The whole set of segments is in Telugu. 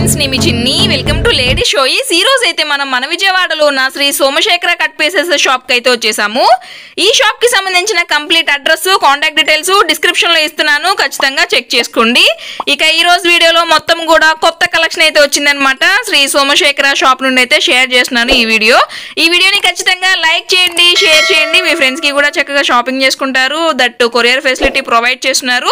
ఫ్రెండ్స్, నేను మీ చిన్ని. వెల్కమ్ టు లేడీ షోయిస్. ఈ రోజు అయితే మనం మన విజయవాడలో ఉన్న Shri Somasekhara cut pieces shop కి అయితే వచ్చేసాము. ఈ షాప్ కి సంబంధించిన complete address, contact details description లో ఇస్తున్నాను, ఖచ్చితంగా చెక్ చేసుకోండి. ఇక ఈ రోజు వీడియోలో మొత్తం కూడా కొత్త కలెక్షన్ అయితే వచ్చిందనమాట. శ్రీ సోమశేఖర షాప్ నుండి అయితే షేర్ చేస్తున్నాను ఈ వీడియోని ఖచ్చితంగా లైక్ చేయండి, షేర్ చేయండి. మీ ఫ్రెండ్స్ కి కూడా చక్కగా షాపింగ్ చేసుకుంటారు. దట్టు కొరియర్ ఫెసిలిటీ ప్రొవైడ్ చేస్తున్నారు.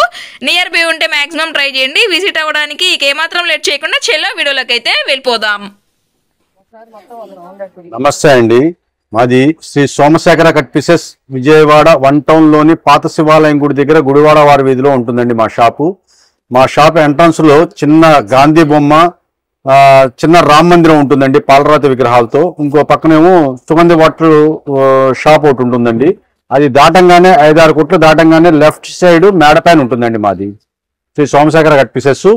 నియర్ బై ఉంటే మాక్సిమం ట్రై చేయండి విజిట్ అవ్వడానికి. ఇక ఏమాత్రం లేట్ చేయకుండా చెల్లో వీడియోలోకి అయితే వెళ్ళిపోదాం. నమస్తే అండి, మాది Shri Somasekhara cut pieces Vijayawada 1 town లోని పాత శివాలయం గుడి దగ్గర గుడివాడ వారి వీధిలో ఉంటుందండి మా షాపు. మా షాప్ ఎంట్రన్స్ లో చిన్న గాంధీ బొమ్మ, చిన్న రామ మందిరం ఉంటుందండి పాలరాతి విగ్రహాలతో. ఇంకో పక్కనేమో సుగంధి వాటర్ షాప్ ఒకటి ఉంటుందండి. అది దాటంగానే 5-6 కొట్లు దాటంగానే లెఫ్ట్ సైడ్ మేడపైన ఉంటుందండి మాది శ్రీ సోమశేఖర కట్ పీసెస్.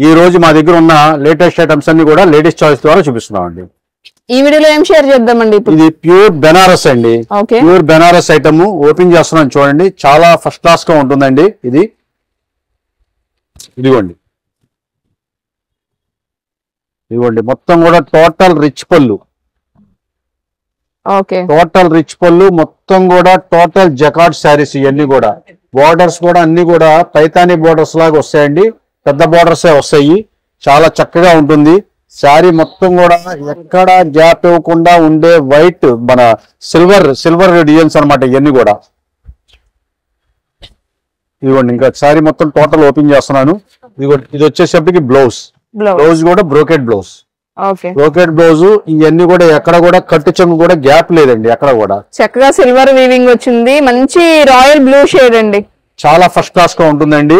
ఈ రోజు మా దగ్గర ఉన్న లేటెస్ట్ ఐటమ్స్ అన్ని కూడా లేడీస్ చాయిస్ ద్వారా చూపిస్తున్నామండి. ఈ వీడియోలో ఏం షేర్ చేద్దామండి? ఇది ప్యూర్ బెనారస్ అండి. ప్యూర్ బెనారస్ ఐటమ్ ఓపెన్ చేస్తున్నాను చూడండి. చాలా ఫస్ట్ క్లాస్ గా ఉంటుందండి. ఇదిగోండి మొత్తం కూడా టోటల్ రిచ్ పళ్ళు, మొత్తం కూడా టోటల్ జకాట్ శారీస్. ఇవన్నీ కూడా బోర్డర్స్ కూడా అన్ని కూడా పైతానీ బోర్డర్స్ లాగా వస్తాయండి. పెద్ద బోర్డర్సే వస్తాయి. చాలా చక్కగా ఉంటుంది శారీ. మొత్తం కూడా ఎక్కడ గ్యాప్ ఇవ్వకుండా ఉండే వైట్ మన సిల్వర్ డిజైన్స్ అనమాట ఇవన్నీ కూడా. ఇదిగోండి ఇంకా శారీ మొత్తం టోటల్ ఓపెన్ చేస్తున్నాను. ఇది వచ్చేసరికి బ్లౌజ్ కూడా బ్రోకెట్ బ్లౌజ్. ఇవన్నీ కూడా ఎక్కడ కూడా కట్టు చెంగు కూడా గ్యాప్ లేదండి. ఎక్కడ కూడా చక్కగా సిల్వర్ వీవింగ్ వచ్చింది. మంచి రాయల్ బ్లూ షేడ్ అండి. చాలా ఫస్ట్ క్లాస్ గా ఉంటుందండి.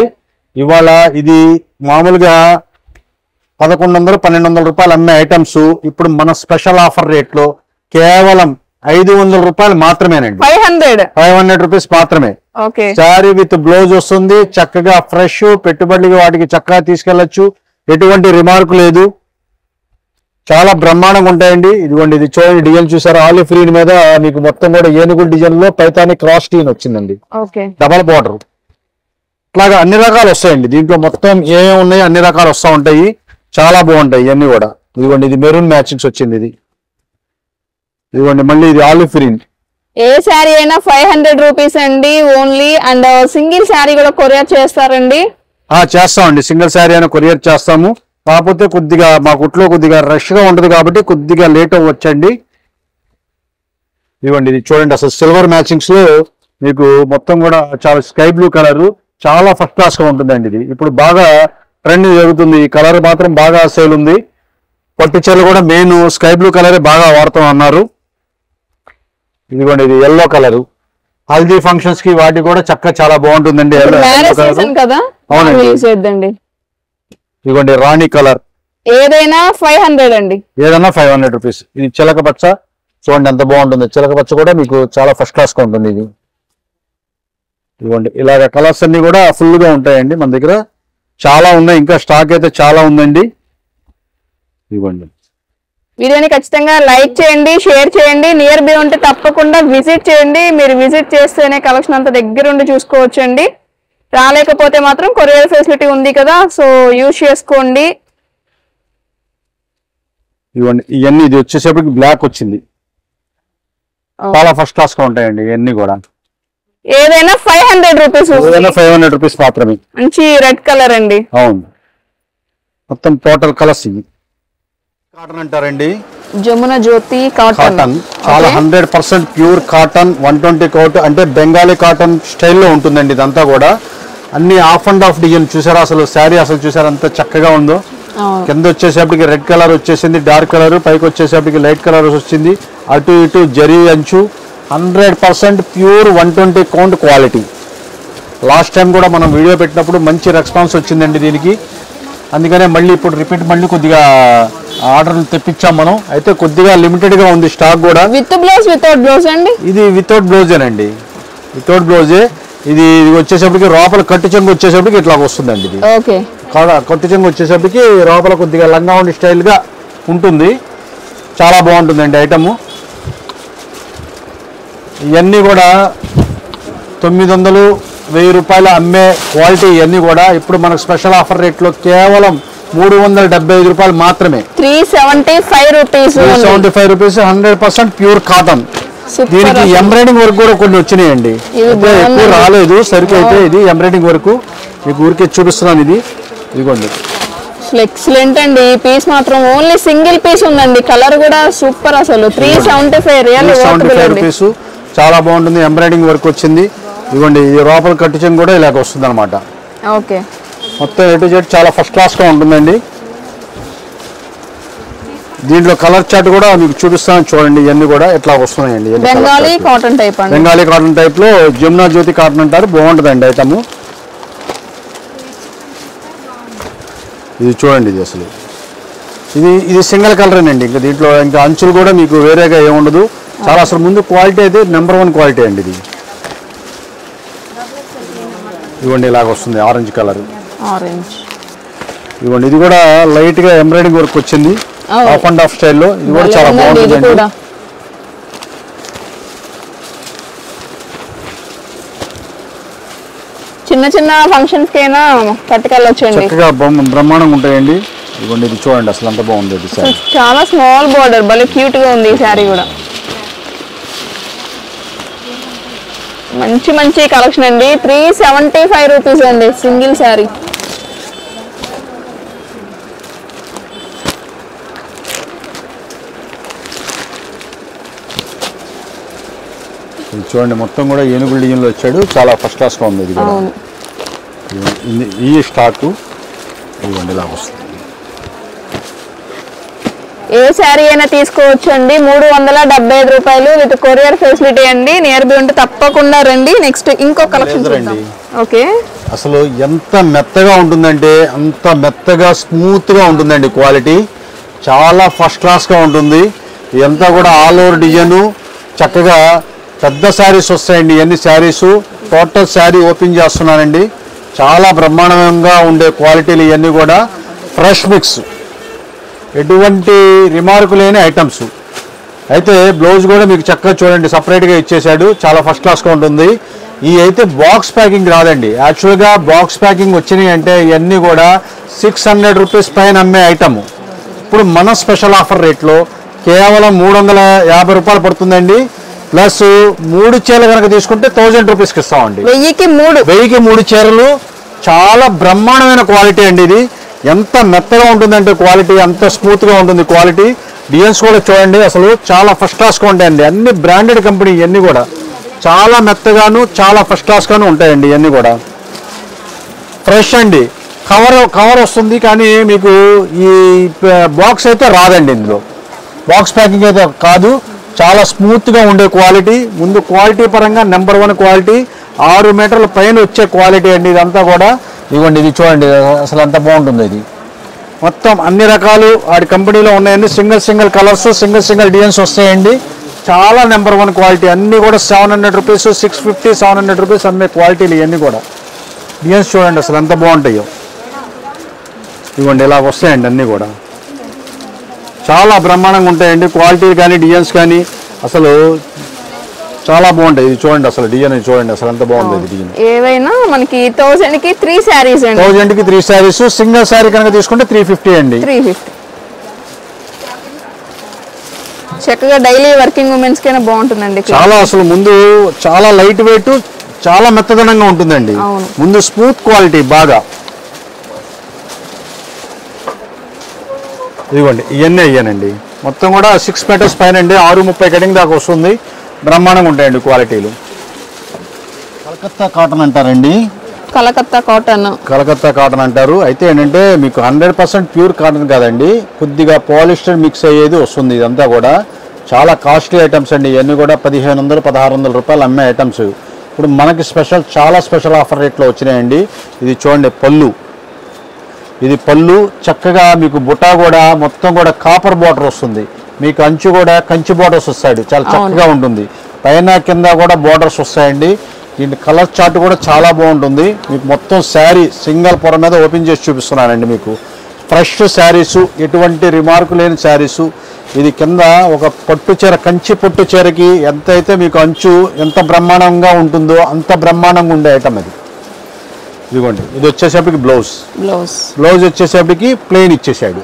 ఇవాళ ఇది మామూలుగా 1100-1200 రూపాయలు అమ్మే ఐటమ్స్ ఇప్పుడు మన స్పెషల్ ఆఫర్ రేట్ లో కేవలం 500 రూపాయలు మాత్రమేనండి. 500 రూపీస్ మాత్రమే. శారీ విత్ బ్లౌజ్ వస్తుంది. చక్కగా ఫ్రెష్ పెట్టుబడికి వాటికి చక్కగా తీసుకెళ్లొచ్చు. ఎటువంటి రిమార్క్ లేదు. చాలా బ్రహ్మాండంగా ఉంటాయండి. ఇదిగోండి ఇది చూడండి, డిజైన్ చూసారా? ఆలివ్ గ్రీన్ మీద మీకు మొత్తం కూడా ఏనుగుల డిజైన్ లో పైతాని క్రాస్ టీన్ వచ్చిందండి. Double border. ఇట్లాగా అన్ని రకాలు వస్తాయండి. దీంట్లో మొత్తం ఏమేమి ఉన్నాయో అన్ని రకాలు వస్తూ ఉంటాయి. చాలా బాగుంటాయి ఇవన్నీ కూడా. ఇదిగోండి ఇది మెరూన్ మ్యాచింగ్స్ వచ్చింది. ఇదిగోండి మళ్ళీ ఇది ఆలివ్ గ్రీన్. ఏ శారీ అయినా 500 రూపీస్ అండి ఓన్లీ. అండ్ సింగిల్ శారీ కూడా కొరియర్ చేస్తారండి? చేస్తామండి. సింగిల్ శారీ అయినా కొరియర్ చేస్తాము. కాకపోతే కొద్దిగా మా కుట్లో కొద్దిగా రష్ గా ఉంటుంది కాబట్టి కొద్దిగా లేట్ అవ్వచ్చండి. ఇదిగోండి ఇది చూడండి, అసలు సిల్వర్ మ్యాచింగ్స్ లో మీకు మొత్తం కూడా చాలా స్కై బ్లూ కలర్, చాలా ఫస్ట్ క్లాస్ గా ఉంటుందండి. ఇది ఇప్పుడు బాగా ట్రెండ్ జరుగుతుంది. ఈ కలర్ మాత్రం బాగా సేల్ ఉంది. పట్టు చీరలు కూడా మెయిన్ స్కై బ్లూ కలరే బాగా వాడుతూ అన్నారు. ఇదిగోండి ఇది ఎల్లో కలర్. హల్దీ ఫంక్షన్స్ కి వాటి కూడా చక్కగా చాలా బాగుంటుందండి. అవునండి. ఇదిగోండి రాణి కలర్. ఏదైనా 500 అండి. ఏదైనా 500 రూపీస్. ఇది చిలక పచ్చ చూడండి ఎంత బాగుంటుంది. చిలక పచ్చ కూడా మీకు చాలా ఫస్ట్ క్లాస్ గా ఉంటుంది. ఇదిగోండి ఇలాగ కలర్స్ అన్ని కూడా ఫుల్ గా ఉంటాయండి. మన దగ్గర చాలా ఉన్నాయి. ఇంకా స్టాక్ అయితే చాలా ఉందండి. ఇదిగోండి వీడియోని ఖచ్చితంగా లైక్ చేయండి, షేర్ చేయండి. నియర్ బై ఉంటే తప్పకుండా విజిట్ చేయండి. మీరు విజిట్ చేస్తేనే కలెక్షన్ అంతా దగ్గరుండి చూసుకోవచ్చు అండి. రాలేకపోతే మాత్రం కొరియర్ ఫెసిలిటీ ఉంది కదా, సో యూజ్ చేసుకోండి. ఇవన్నీ ఇది వచ్చేసేపటికి బ్లాక్ వచ్చింది. చాలా ఫస్ట్ క్లాస్ గా ఉంటాయండి ఇవన్నీ కూడా. ఏదైనా 500 రూపీస్. 500 రూపీస్ మాత్రమే. మంచి రెడ్ కలర్ అండి. అవును, మొత్తం టోటల్ కలర్స్ ఇవి. కాటన్ అంటారండి. జమున జ్యోతి కాటన్. చాలా 100% ప్యూర్ కాటన్. 120 కౌట్ అంటే బెంగాలీ కాటన్ స్టైల్లో ఉంటుందండి. ఇదంతా కూడా అన్ని ఆఫ్ అండ్ ఆఫ్ డిజైన్ చూసారా? అసలు శారీ అసలు చూసారా ఎంత చక్కగా ఉందో. కింద వచ్చేసేపటికి రెడ్ కలర్ వచ్చేసింది, డార్క్ కలర్. పైకి వచ్చేసేపటికి లైట్ కలర్ వచ్చింది. అటు ఇటు జరీ అంచు. 100% pure 120 count quality. Last time కూడా మనం వీడియో పెట్టినప్పుడు మంచి రెస్పాన్స్ వచ్చిందండి దీనికి. అందుకనే మళ్ళీ ఇప్పుడు రిపీట్ మళ్ళీ కొద్దిగా ఆర్డర్లు తెప్పించాం మనం. అయితే కొద్దిగా లిమిటెడ్ గా ఉంది స్టాక్ కూడా. విత్ బ్లౌజ్ వితౌట్ బ్లౌజ్ అండి? ఇది వితౌట్ బ్లౌజేనండి. వితౌట్ బ్లౌజే. ఇది వచ్చేసరికి లోపల కట్టు చెంగు వచ్చేసరికి ఇట్లా వస్తుందండి. ఇది కట్టు చెంగు వచ్చేసరికి లోపల కొద్దిగా లంగా ఉండి స్టైల్ గా ఉంటుంది. చాలా బాగుంటుందండి ఐటమ్. ఇవన్నీ కూడా 900-1000 రూపాయలు అమ్మే క్వాలిటీ. ఇవన్నీ కూడా ఇప్పుడు మనకు స్పెషల్ ఆఫర్ రేట్లో కేవలం 375 రూపాయలు మాత్రమే. 375 రూపీస్. 375 rupees 100% pure cotton. దీనికి ఎంబ్రాయిడింగ్ వర్క్ కూడా కొన్ని వచ్చినాయండి, ఎక్కువ రాలేదు సరికైతే. ఇది ఎంబ్రాయిడింగ్ వర్క్ మీకు ఊరికే చూపిస్తున్నాను. ఇదిగోండి ఎక్సలెంట్ అండి. ఈ పీస్ మాత్రం ఓన్లీ సింగిల్ పీస్ ఉందండి, కలర్ కూడా సూపర్ అసలు. 375 రూపీస్ చాలా బాగుంటుంది. ఎంబ్రాయిడింగ్ వర్క్ వచ్చింది. ఇదిగోండి ఈ లోపల కట్టించడం కూడా ఇలాగ వస్తుంది అనమాట. ఓకే, మొత్తం A to Z చాలా ఫస్ట్ క్లాస్ గా ఉంటుందండి. దీంట్లో కలర్ చార్ట్ కూడా మీకు చూపిస్తాను చూడండి. ఇవన్నీ కూడా ఎట్లా వస్తున్నాయండి. బెంగాలీ కాటన్ టైప్ అండి. బెంగాలీ కాటన్ టైప్ లో జమునా జ్యోతి కాటన్ అంటారు, బాగుంటుందండి ఐటమ్. ఇది చూడండి, ఇది అసలు ఇది సింగిల్ కలర్ అండి. ఇంకా దీంట్లో ఇంకా అంచులు కూడా మీకు వేరేగా ఏముండదు. చాలా అసలు ముందు క్వాలిటీ అయితే నెంబర్ 1 క్వాలిటీ అండి. ఇది ఇదిగోండి ఇలాగ వస్తుంది ఆరెంజ్ కలర్. ఇదిగోండి ఇది కూడా లైట్ గా ఎంబ్రాయిడింగ్ వర్క్ వచ్చింది, హాఫ్ అండ్ హాఫ్ స్టైల్లో. ఇది కూడా చాలా బాగుంటుంది. చిన్న చిన్న ఫంక్షన్స్ కైనా పట్టుకెళ్ళొచ్చండి, చక్కగా బ్రహ్మాండంగా ఉంటాయండి. ఇదిగోండి ఇది చూడండి అసలు అంత బాగుంది. చాలా స్మాల్ బోర్డర్, భలే క్యూట్ గా ఉంది ఈ శారీ కూడా. మంచి మంచి కలెక్షన్ అండి. 375 రూపీస్ అండి సింగిల్ శారీ. చూడండి మొత్తం కూడా ఏనుగుల డిజైన్లో వచ్చాడు, చాలా ఫస్ట్ క్లాస్ గా ఉంది. ఇది కూడా ఈ స్టాక్ ఇదిగోండి ఇలా వస్తుంది. ఏ శారీ అయినా తీసుకోవచ్చు అండి. 375 రూపాయలు విత్ కొరియర్ ఫెసిలిటీ అండి. నియర్ బై ఉంటే తప్పకుండా రండి. నెక్స్ట్ ఇంకో కలెక్షన్ చూద్దాం. ఓకే, అసలు ఎంత మెత్తగా ఉంటుందంటే అంత మెత్తగా స్మూత్ గా ఉంటుందండి. క్వాలిటీ చాలా ఫస్ట్ క్లాస్ గా ఉంటుంది. ఇదంతా కూడా ఆల్ ఓవర్ డిజైన్, చక్కగా పెద్ద శారీస్ వస్తాయండి. ఎన్ని శారీస్ టోటల్ శారీ ఓపెన్ చేస్తున్నానండి. చాలా బ్రహ్మాండంగా ఉండే క్వాలిటీలు ఇవన్నీ కూడా ఫ్రెష్ మిక్స్, ఎటువంటి రిమార్కు లేని ఐటమ్స్. అయితే బ్లౌజ్ కూడా మీకు చక్కగా చూడండి సపరేట్గా ఇచ్చేసాడు, చాలా ఫస్ట్ క్లాస్గా ఉంటుంది. ఈ అయితే బాక్స్ ప్యాకింగ్ రాదండి. యాక్చువల్గా బాక్స్ ప్యాకింగ్ వచ్చినాయి అంటే ఇవన్నీ కూడా 600 రూపీస్ పైన అమ్మే ఐటమ్. ఇప్పుడు మన స్పెషల్ ఆఫర్ రేట్లో కేవలం 350 రూపాయలు పడుతుందండి. ప్లస్ 3 చీరలు కనుక తీసుకుంటే 1000 రూపీస్కి ఇస్తామండి. 1000కి 3 చీరలు. చాలా బ్రహ్మాండమైన క్వాలిటీ అండి. ఇది ఎంత మెత్తగా ఉంటుందంటే క్వాలిటీ, అంత స్మూత్గా ఉంటుంది క్వాలిటీ. డిజైన్స్ కూడా చూడండి అసలు చాలా ఫస్ట్ క్లాస్గా ఉంటాయండి. అన్ని బ్రాండెడ్ కంపెనీ ఇవన్నీ కూడా చాలా మెత్తగాను చాలా ఫస్ట్ క్లాస్గాను ఉంటాయండి. ఇవన్నీ కూడా ఫ్రెష్ అండి. కవర్ వస్తుంది కానీ మీకు ఈ బాక్స్ అయితే రాదండి. ఇందులో బాక్స్ ప్యాకింగ్ అయితే కాదు, చాలా స్మూత్గా ఉండే క్వాలిటీ. ముందు క్వాలిటీ పరంగా నెంబర్ 1 క్వాలిటీ, 6 మీటర్ల పైన వచ్చే క్వాలిటీ అండి ఇదంతా కూడా. ఇదిగోండి ఇది చూడండి అసలు అంత బాగుంటుంది. ఇది మొత్తం అన్ని రకాలు వాడి కంపెనీలో ఉన్నాయండి. సింగిల్ కలర్స్, సింగిల్ డిజైన్స్ వస్తాయండి. చాలా నెంబర్ 1 క్వాలిటీ. అన్నీ కూడా 700 రూపీస్, 650, 700 రూపీస్ అమ్మే క్వాలిటీలు ఇవన్నీ కూడా. డిజైన్స్ చూడండి అసలు ఎంత బాగుంటాయో. ఇదిగోండి ఇలా వస్తాయండి అన్నీ కూడా చాలా బ్రహ్మాండంగా ఉంటాయండి. క్వాలిటీ కానీ డిజైన్స్ కానీ అసలు చాలా బాగుంటాయి. ఇది చూడండి అసలు డిజైన్ చూడండి అసలు ఎంత బాగుంది డిజైన్. ఏవైనా మనకి 1000కి 3 శారీస్ అండి. 1000కి 3 శారీస్. సింగిల్ శారీ కనుక తీసుకుంటే 350 అండి. 350. చక్కగా డైలీ వర్కింగ్ ఉమెన్స్ కైనా బాగుంటుందండి. చాలా అసలు ముందు చాలా లైట్ వెయిట్, చాలా మెత్తదనంగా ఉంటుందండి. ముందు స్మూత్ క్వాలిటీ బాగా. ఇదిగోండి ఇవన్నీ అయ్యానండి. మొత్తం కూడా 6 మీటర్స్ పైన అండి, 630 కటింగ్ దాకా వస్తుంది. బ్రహ్మాండంగా ఉంటాయండి క్వాలిటీలు. కలకత్తా కాటన్ అంటారండి. కలకత్తా కాటన్ అంటారు. అయితే ఏంటంటే మీకు 100% ప్యూర్ కాటన్ కాదండి, కొద్దిగా పాలిస్టర్ మిక్స్ అయ్యేది వస్తుంది. ఇదంతా కూడా చాలా కాస్ట్లీ ఐటమ్స్ అండి. ఇవన్నీ కూడా 1500, 1600 రూపాయలు అమ్మే ఐటమ్స్. ఇప్పుడు మనకి చాలా స్పెషల్ ఆఫర్ రేట్లో వచ్చినాయండి. ఇది చూడండి పళ్ళు. ఇది పళ్ళు చక్కగా మీకు బుటా కూడా మొత్తం కూడా కాపర్ బార్డర్ వస్తుంది. మీకు అంచు కూడా కంచి బార్డర్స్ వస్తాయి, చాలా చక్కగా ఉంటుంది. పైన కింద కూడా బార్డర్స్ వస్తాయండి. దీని కలర్ చార్ట్ కూడా చాలా బాగుంటుంది. మీకు మొత్తం శారీ సింగిల్ పొర మీద ఓపెన్ చేసి చూపిస్తున్నానండి. మీకు ఫ్రెష్ శారీసు, ఎటువంటి రిమార్కు లేని శారీసు. ఇది కింద ఒక పట్టు చీర, కంచి పట్టు చీరకి ఎంతైతే మీకు అంచు ఎంత బ్రహ్మాండంగా ఉంటుందో అంత బ్రహ్మాండంగా ఉండే ఐటమ్ ఇది. ఇదిగోండి ఇది వచ్చేసరికి బ్లౌజ్ వచ్చేసరికి ప్లెయిన్ ఇచ్చేసాడు.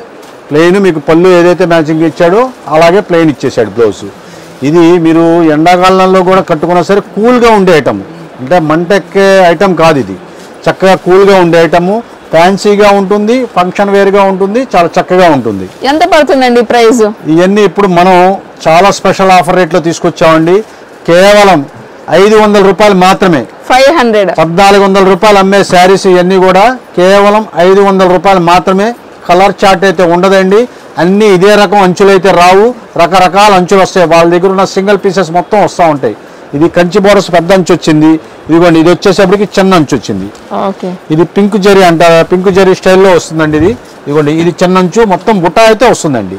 ప్లెయిన్ మీకు పళ్ళు ఏదైతే మ్యాచింగ్ ఇచ్చాడో అలాగే ప్లెయిన్ ఇచ్చేసాడు బ్లౌజ్. ఇది మీరు ఎండాకాలంలో కూడా కట్టుకున్నా సరే కూల్గా ఉండే ఐటమ్, అంటే మంటెక్కే ఐటమ్ కాదు. ఇది చక్కగా కూల్గా ఉండే ఐటమ్, ఫ్యాన్సీగా ఉంటుంది, ఫంక్షన్ వేర్గా ఉంటుంది, చాలా చక్కగా ఉంటుంది. ఎంత పడుతుందండి ప్రైస్? ఇవన్నీ ఇప్పుడు మనం చాలా స్పెషల్ ఆఫర్ రేట్లో తీసుకొచ్చామండి. కేవలం 500 రూపాయలు మాత్రమే. 1400 రూపాయలు అమ్మే శారీస్ ఇవన్నీ కూడా కేవలం 500 రూపాయలు మాత్రమే. కలర్ చార్ట్ అయితే ఉండదండి. అన్నీ ఇదే రకం అంచులు అయితే రావు, రకరకాల అంచులు వస్తాయి. వాళ్ళ దగ్గర ఉన్న సింగిల్ పీసెస్ మొత్తం వస్తూ ఉంటాయి. ఇది కంచి బోర్డర్స్ పెద్ద అంచు వచ్చింది. ఇదిగోండి ఇది వచ్చేసరికి చిన్న అంచు వచ్చింది. ఇది పింక్ జరీ అంటారు, పింక్ జరీ స్టైల్లో వస్తుందండి. ఇది ఇదిగోండి ఇది చిన్న అంచు, మొత్తం బుటా అయితే వస్తుందండి.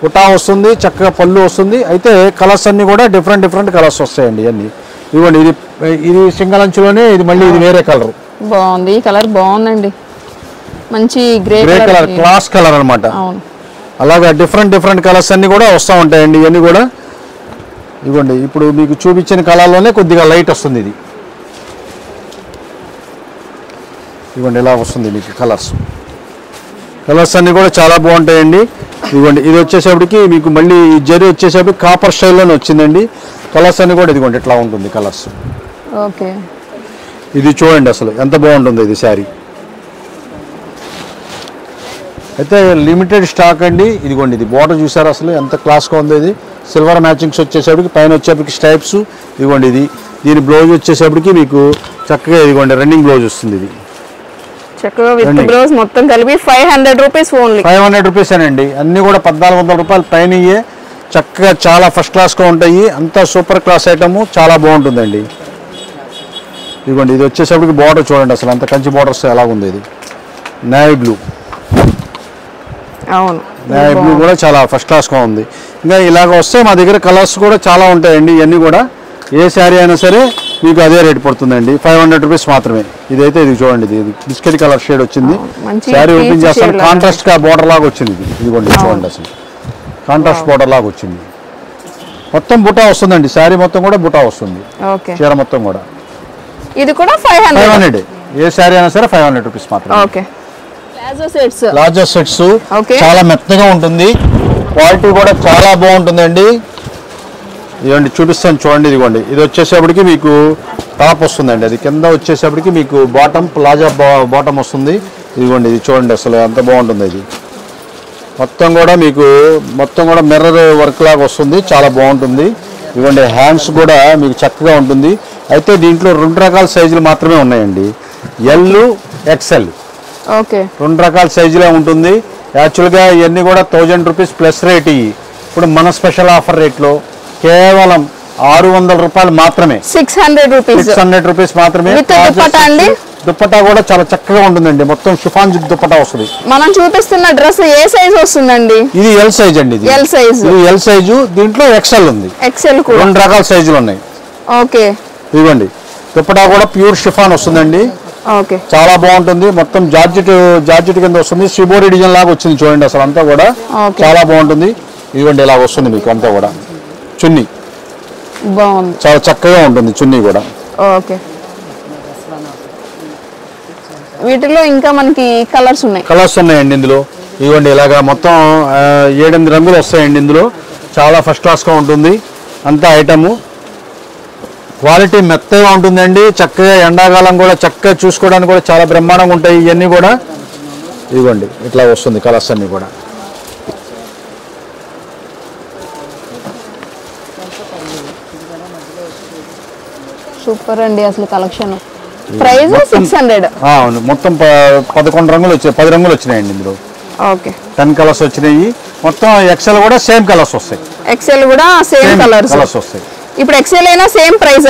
బుటా వస్తుంది, చక్కగా పళ్ళు వస్తుంది. అయితే కలర్స్ అన్ని కూడా డిఫరెంట్ కలర్స్ వస్తాయండి అన్ని. ఇదిగోండి ఇది సింగిల్ అంచులోనే, ఇది మళ్ళీ ఇది వేరే కలర్. బాగుంది, ఈ కలర్ బాగుందండి, మంచి గ్రే కలర్, క్లాస్ కలర్ అనమాట. అలాగా డిఫరెంట్ కలర్స్ అన్ని కూడా వస్తూ ఉంటాయండి ఇవన్నీ కూడా. ఇదిగోండి ఇప్పుడు మీకు చూపించిన కలర్లోనే కొద్దిగా లైట్ వస్తుంది. ఇది ఇదిగోండి ఇలా వస్తుంది మీకు కలర్స్ అన్ని కూడా చాలా బాగుంటాయండి. ఇదిగోండి ఇది వచ్చేసేపటికి మీకు మళ్ళీ ఈ జరీ వచ్చేసేపటికి కాపర్ స్టైల్లోనే వచ్చిందండి. కలర్స్ అన్ని కూడా ఇదిగోండి ఇట్లా ఉంటుంది కలర్స్. ఇది చూడండి అసలు ఎంత బాగుంటుంది ఇది శారీ. అయితే లిమిటెడ్ స్టాక్ అండి. ఇదిగోండి ఇది బోర్డర్ చూసారు అసలు ఎంత క్లాస్గా ఉంది. ఇది సిల్వర్ మ్యాచింగ్స్ వచ్చేసరికి పైన వచ్చేప్పటికి స్టైప్స్. ఇదిగోండి దీని బ్లౌజ్ వచ్చేసరికి మీకు చక్కగా ఇదిగోండి రన్నింగ్ బ్లౌజ్ వస్తుంది. ఇది చక్కగా విత్ బ్లౌజ్ మొత్తం కలిపి 500 రూపీస్ ఓన్లీ. 500 రూపీసేనండి. అన్నీ కూడా 1400 రూపాయలు పైన చక్కగా చాలా ఫస్ట్ క్లాస్గా ఉంటాయి. అంతా సూపర్ క్లాస్ ఐటమ్, చాలా బాగుంటుందండి. ఇదిగోండి ఇది వచ్చేసరికి బోర్డర్ చూడండి అసలు అంత కంచి బోర్డర్స్ ఎలాగుంది. ఇది నేవీ బ్లూ, నేవీ బ్లూ కూడా చాలా ఫస్ట్ క్లాస్గా ఉంది. ఇంకా ఇలాగ వస్తే మా దగ్గర కలర్స్ కూడా చాలా ఉంటాయండి. ఇవన్నీ కూడా ఏ శారీ అయినా సరే మీకు అదే రేట్ పడుతుందండి, 500 రూపీస్ మాత్రమే. ఇదైతే ఇది చూడండి, ఇది బిస్కెట్ కలర్ షేడ్ వచ్చింది. శారీ ఓపెన్ చేస్తాను, కాంట్రాస్ట్ గా బోర్డర్ లాగా వచ్చింది. ఇదిగోండి చూడండి అసలు కాంట్రాస్ట్ బోర్డర్ లాగా వచ్చింది. మొత్తం బుటా వస్తుందండి, శారీ మొత్తం కూడా బుటా వస్తుంది, చీర మొత్తం కూడా. ఇది కూడా 500. ఏ శారీ అయినా సరే 500 రూపీస్ మాత్రమే. ప్లాజో సెట్స్ చాలా మెత్తగా ఉంటుంది, క్వాలిటీ కూడా చాలా బాగుంటుందండి. ఇదిగోండి చూపిస్తాను చూడండి. ఇదిగోండి ఇది వచ్చేసేపటికి మీకు టాప్ వస్తుందండి, అది కింద వచ్చేసేపటికి మీకు బాటమ్ ప్లాజా బాటమ్ వస్తుంది. ఇదిగోండి ఇది చూడండి అసలు ఎంత బాగుంటుంది. ఇది మొత్తం కూడా మీకు మొత్తం కూడా మిర్రర్ వర్క్ లాగా వస్తుంది, చాలా బాగుంటుంది. ఇదిగోండి హ్యాండ్స్ కూడా మీకు చక్కగా ఉంటుంది. అయితే దీంట్లో 2 రకాల సైజులు మాత్రమే ఉన్నాయండి, ఎల్, ఎక్స్ఎల్. 2 రకాల సైజులే ఉంటుంది. యాక్చువల్గా ఇవన్నీ కూడా 1000 రూపీస్ ప్లస్ రేట్. ఇప్పుడు మన స్పెషల్ ఆఫర్ రేట్లో కేవలం 600 రూపాయలు మాత్రమే, 600 రూపీస్ మాత్రమే. దుప్పటా కూడా చాలా చక్కగా ఉంటుందండి, మొత్తం షిఫాన్ దుప్పటా వస్తుంది. మనం చూపిస్తున్న డ్రెస్ ఏ సైజ్ వస్తుందండి? ఇది ఎల్ సైజ్ అండి. ఇది ఎల్ సైజు, దీంట్లో ఎక్స్ఎల్ ఉంది. 2 రకాల సైజులు ఉన్నాయి. ఇదిగోండి దుప్పటా కూడా ప్యూర్ షిఫాన్ వస్తుందండి, చాలా బాగుంటుంది. మొత్తం జార్జెట్ కింద వస్తుంది, సిబోరి డిజైన్ లాగా వచ్చింది చూడండి అసలు అంతా కూడా చాలా బాగుంటుంది. ఇదిగోండి ఇలా వస్తుంది మీకు అంతా కూడా. చున్నీ బాగుంది, చాలా చక్కగా ఉంటుంది చున్నీ కూడా. వీటిలో ఇంకా మనకి కలర్స్ ఉన్నాయండి ఇందులో. ఇదిగోండి ఇలాగా మొత్తం 7-8 రంగులు వస్తాయండి ఇందులో, చాలా ఫస్ట్ క్లాస్ గా ఉంటుంది అంతా ఐటమ్. క్వాలిటీ మెత్తగా ఉంటుందండి, చక్కగా ఎండాకాలం కూడా చక్కగా చూసుకోవడానికి కూడా చాలా బ్రహ్మాండంగా ఉంటాయి ఇవన్నీ కూడా. ఇదిగోండి ఇట్లా వస్తుంది కలర్స్ అన్ని కూడా. సూపర్ అండి అసలు కలెక్షన్. ప్రైస్ 600. అవును, మొత్తం 11 రంగులు వచ్చాయి, 10 రంగులు వచ్చినాయండి ఇందులో. 10 కలర్స్ వచ్చినాయి. మొత్తం ఎక్సెల్ కూడా సేమ్ కలర్స్ వస్తాయి. ఎక్సెల్ కూడా సేమ్ కలర్స్ వస్తాయి. ఇప్పుడు ఎక్సెల్ అయినా సేమ్ ప్రైస్.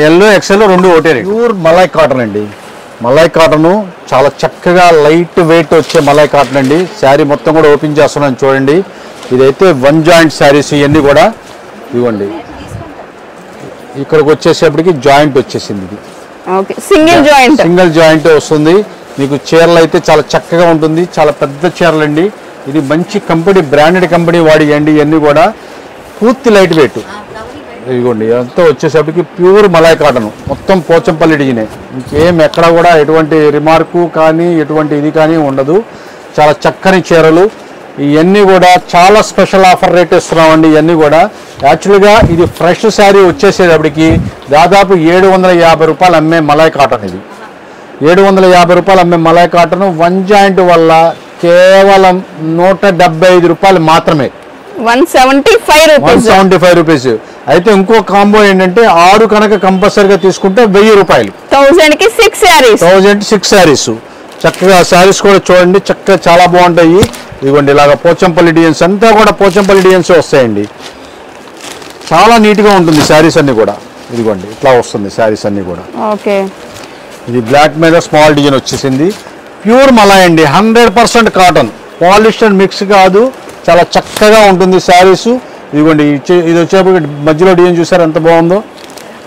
ఎల్ ఎక్సెల్ 2 ఒకటే రేట్. ప్యూర్ మలాయ్ కాటన్ అండి. మలాయ్ కాటన్ చాలా చక్కగా లైట్ వెయిట్ వచ్చే మలాయ్ కాటన్ అండి. శారీ మొత్తం కూడా ఓపెన్ చేస్తున్నాను చూడండి. ఇదైతే 1 జాయింట్ శారీస్ ఇవన్నీ కూడా. ఇవ్వండి ఇక్కడికి వచ్చేసేపటికి జాయింట్ వచ్చేసింది. ఇది సింగిల్ జాయింట్ వస్తుంది మీకు. చీరలు అయితే చాలా చక్కగా ఉంటుంది, చాలా పెద్ద చీరలు అండి. ఇది మంచి కంపెనీ, బ్రాండెడ్ కంపెనీ వాడి అండి. ఇవన్నీ కూడా పూర్తి లైట్ వెయిట్, ఇదిగోండి ఇదంతా వచ్చేసరికి ప్యూర్ మలాయ్ కాటన్, మొత్తం పోచంపల్లి డిజైనే, ఇంకేం ఎక్కడ కూడా ఎటువంటి రిమార్కు కానీ ఎటువంటి ఇది కానీ ఉండదు. చాలా చక్కని చీరలు ఇవన్నీ కూడా చాలా స్పెషల్ ఆఫర్ రేట్ ఇస్తున్నామండి. ఇవన్నీ కూడా యాక్చువల్గా ఇది ఫ్రెష్ శారీ వచ్చేసేటప్పటికి దాదాపు 750 రూపాయలు అమ్మే మలాయ్ కాటన్. ఇది 750 రూపాయలు అమ్మే మలాయ్ కాటన్ 1 జాయింట్ వల్ల కేవలం 175 రూపాయలు మాత్రమే, 175 రూపీస్. అయితే ఇంకో కాంబో ఏంటంటే 6 కనుక కంపల్సరీగా తీసుకుంటే 1000 రూపాయలు, 1006 శారీస్. చక్కగా శారీస్ కూడా చూడండి, చక్కగా చాలా బాగుంటాయి. ఇదిగోండి ఇలాగ పోచంపల్లి డిజైన్స్ అంతా కూడా పోచంపల్లి డిజైన్స్ వస్తాయండి. చాలా నీట్గా ఉంటుంది శారీస్ అన్ని కూడా. ఇదిగోండి ఇట్లా వస్తుంది శారీస్ అన్ని కూడా. ఓకే, ఇది బ్లాక్ మీద స్మాల్ డిజైన్ వచ్చేసింది. ప్యూర్ మలాయ్ అండి, 100% కాటన్, పాలిష్ అండ్ మిక్స్ కాదు. చాలా చక్కగా ఉంటుంది శారీస్. ఇదిగోండి ఇది వచ్చేప్పటికి మధ్యలో డిజైన్ చూసారు ఎంత బాగుందో,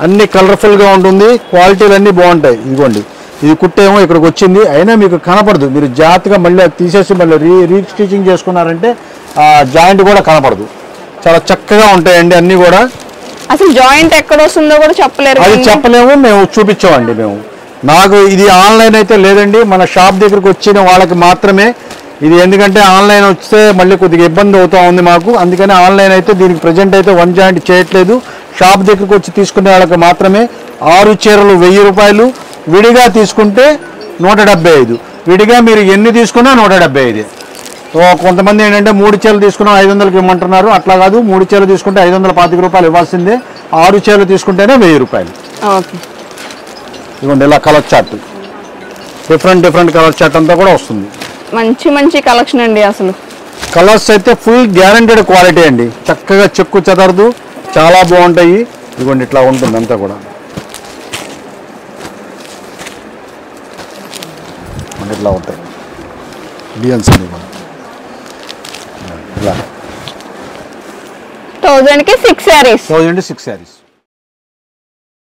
అన్ని కలర్ఫుల్గా ఉంటుంది, క్వాలిటీలు అన్నీ బాగుంటాయి. ఇదిగోండి ఇది కుట్టేమో ఇక్కడికి వచ్చింది, అయినా మీకు కనపడదు. మీరు జాగ్రత్తగా మళ్ళీ అది తీసేసి మళ్ళీ రీస్టిచింగ్ చేసుకున్నారంటే ఆ జాయింట్ కూడా కనపడదు. చాలా చక్కగా ఉంటాయండి అన్నీ కూడా. అసలు జాయింట్ ఎక్కడ వస్తుందో కూడా చెప్పలేరు, అది చెప్పలేము, మేము చూపించామండి. నాకు ఇది ఆన్లైన్ అయితే లేదండి, మన షాప్ దగ్గరకు వచ్చిన వాళ్ళకి మాత్రమే ఇది. ఎందుకంటే ఆన్లైన్ వస్తే మళ్ళీ కొద్దిగా ఇబ్బంది అవుతూ ఉంది మాకు, అందుకని ఆన్లైన్ అయితే దీనికి ప్రజెంట్ అయితే 1 జాయింట్ చేయట్లేదు. షాప్ దగ్గరకు వచ్చి తీసుకునే వాళ్ళకి మాత్రమే 6 చీరలు 1000 రూపాయలు, విడిగా తీసుకుంటే 175. విడిగా మీరు ఎన్ని తీసుకున్నా 175. కొంతమంది ఏంటంటే 3 చీరలు తీసుకున్నా 500కి ఇవ్వమంటున్నారు. అట్లా కాదు, 3 చీరలు తీసుకుంటే 525 రూపాయలు ఇవ్వాల్సిందే, 6 చీరలు తీసుకుంటేనే 1000 రూపాయలు. ఇదిగోండి ఇలా colour chart, different colour chart అంతా కూడా వస్తుంది. మంచి కలెక్షన్ అండి. అసలు కలర్స్ అయితే ఫుల్ గ్యారంటెడ్ క్వాలిటీ అండి, చక్కగా చెక్కు చెదరదు, చాలా బాగుంటాయి. ఇదిగోండి ఇట్లా ఉంటుంది అంతా కూడా. ఇట్లా ఉంటాయి డిజైన్స్ అన్ని కూడా. ఇలా 1000కి 6 శారీస్.